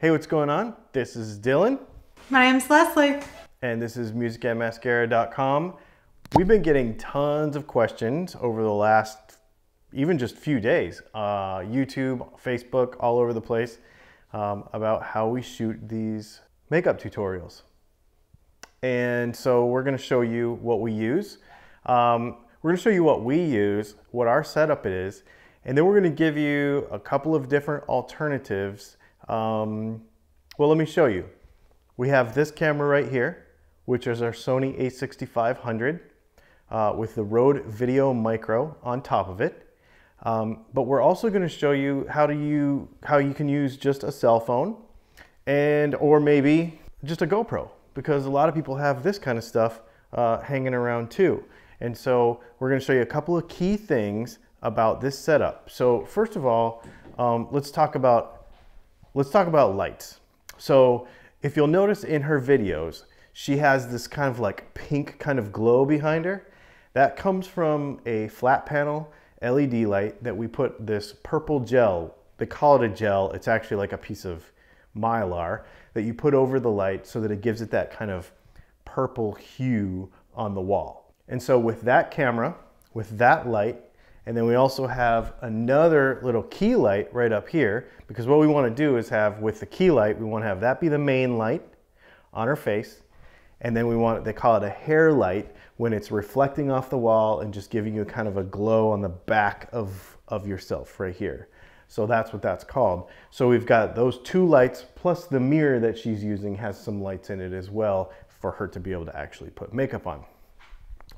Hey, what's going on? This is Dylan. My name's Leslie. And this is musicandmascara.com. We've been getting tons of questions over the last, even just few days, YouTube, Facebook, all over the place, about how we shoot these makeup tutorials. And so we're gonna show you what we use. We're gonna show you what we use, what our setup is, and then we're gonna give you a couple of different alternatives. Well, let me show you. We have this camera right here, which is our Sony a6500 with the Rode Video Micro on top of it. But we're also going to show you how you can use just a cell phone or maybe just a GoPro, because a lot of people have this kind of stuff hanging around too. And so we're going to show you a couple of key things about this setup. So first of all, let's talk about lights. So if you'll notice in her videos, she has this kind of like pink kind of glow behind her. That comes from a flat panel LED light that we put this purple gel. They call it a gel. It's actually like a piece of mylar that you put over the light so that it gives it that kind of purple hue on the wall. And so with that camera, with that light, and then we also have another little key light right up here, because what we want to do is have, with the key light, we want to have that be the main light on her face. And then they call it a hair light when it's reflecting off the wall and just giving you kind of a glow on the back of yourself right here. So that's what that's called. So we've got those two lights, plus the mirror that she's using has some lights in it as well for her to be able to actually put makeup on.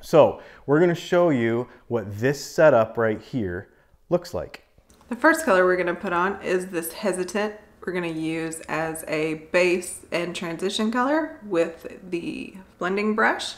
So we're going to show you what this setup right here looks like. The first color we're going to put on is this Hesitant. We're going to use as a base and transition color with the blending brush.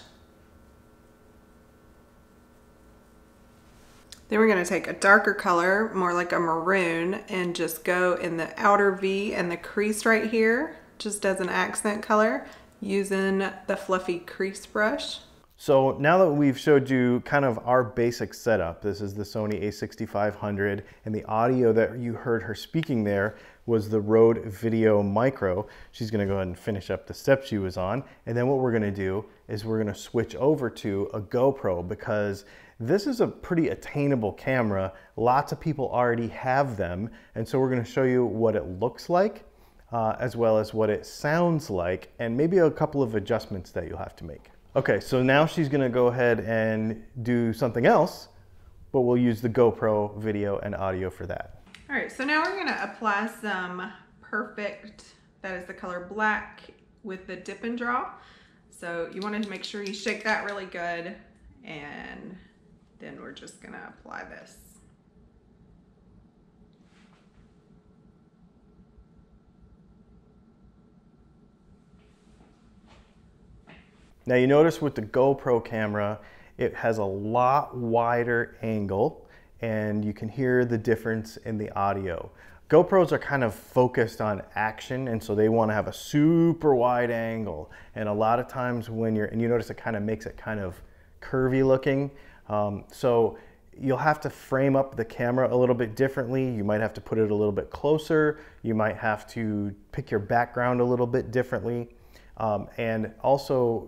Then we're going to take a darker color, more like a maroon, and just go in the outer V and the crease right here, just as an accent color, using the fluffy crease brush. So now that we've showed you kind of our basic setup, this is the Sony a6500, and the audio that you heard her speaking there was the Rode Video Micro. She's gonna go ahead and finish up the step she was on. And then what we're gonna do is we're gonna switch over to a GoPro, because this is a pretty attainable camera. Lots of people already have them. And so we're gonna show you what it looks like, as well as what it sounds like, and maybe a couple of adjustments that you'll have to make. Okay, so now she's gonna go ahead and do something else, but we'll use the GoPro video and audio for that. All right, so now we're gonna apply some Perfect, that is the color black, with the dip and draw. So you wanted to make sure you shake that really good, and then we're just gonna apply this. Now you notice with the GoPro camera, it has a lot wider angle, and you can hear the difference in the audio. GoPros are kind of focused on action, and so they want to have a super wide angle. And a lot of times when and you notice it kind of makes it kind of curvy looking. So you'll have to frame up the camera a little bit differently. You might have to put it a little bit closer. You might have to pick your background a little bit differently. And also,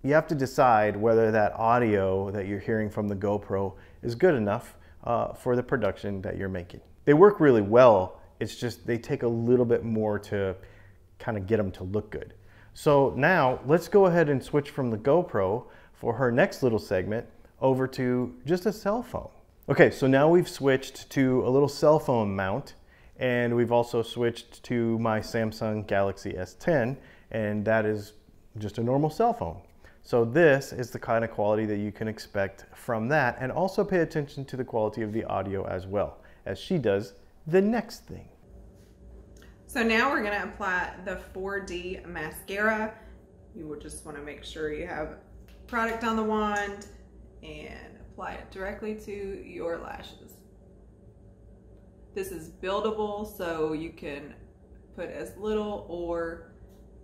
you have to decide whether that audio that you're hearing from the GoPro is good enough for the production that you're making. They work really well, it's just they take a little bit more to kind of get them to look good. So now let's go ahead and switch from the GoPro for her next little segment over to just a cell phone. Okay, so now we've switched to a little cell phone mount, and we've also switched to my Samsung Galaxy S10, and that is just a normal cell phone. So this is the kind of quality that you can expect from that, and also pay attention to the quality of the audio as well, as she does the next thing. So now we're gonna apply the 4D mascara. You will just wanna make sure you have product on the wand and apply it directly to your lashes. This is buildable, so you can put as little or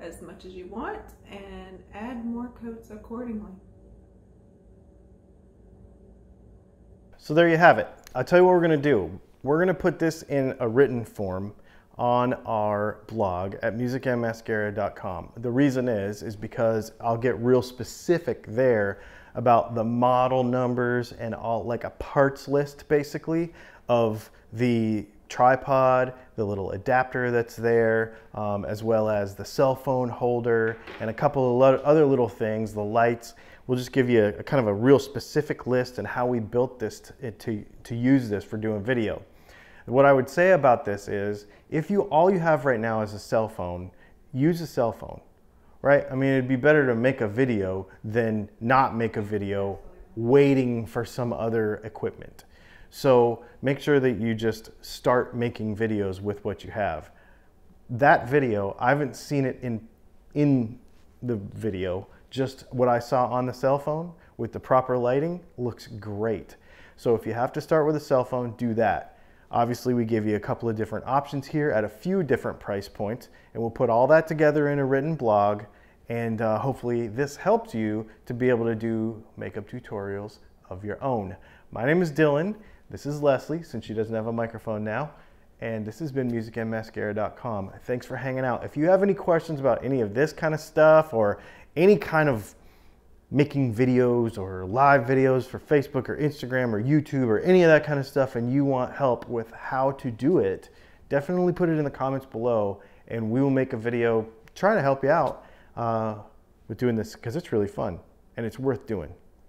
as much as you want and add more coats accordingly. So there you have it. I'll tell you what we're going to do. We're going to put this in a written form on our blog at musicandmascara.com. The reason is because I'll get real specific there about the model numbers and all, like a parts list basically of the tripod, the little adapter that's there, as well as the cell phone holder and a couple of other little things, the lights. We'll just give you a kind of a real specific list and how we built this to use this for doing video. What I would say about this is, if all you have right now is a cell phone, use a cell phone, right? I mean, it'd be better to make a video than not make a video waiting for some other equipment. So make sure that you just start making videos with what you have. That video, I haven't seen it in the video, just what I saw on the cell phone with the proper lighting looks great. So if you have to start with a cell phone, do that. Obviously, we give you a couple of different options here at a few different price points, and we'll put all that together in a written blog, and hopefully this helps you to be able to do makeup tutorials of your own. My name is Dylan. This is Leslie, since she doesn't have a microphone now, and this has been musicandmascara.com. Thanks for hanging out. If you have any questions about any of this kind of stuff or any kind of making videos or live videos for Facebook or Instagram or YouTube or any of that kind of stuff, and you want help with how to do it, definitely put it in the comments below and we will make a video trying to help you out with doing this, because it's really fun and it's worth doing.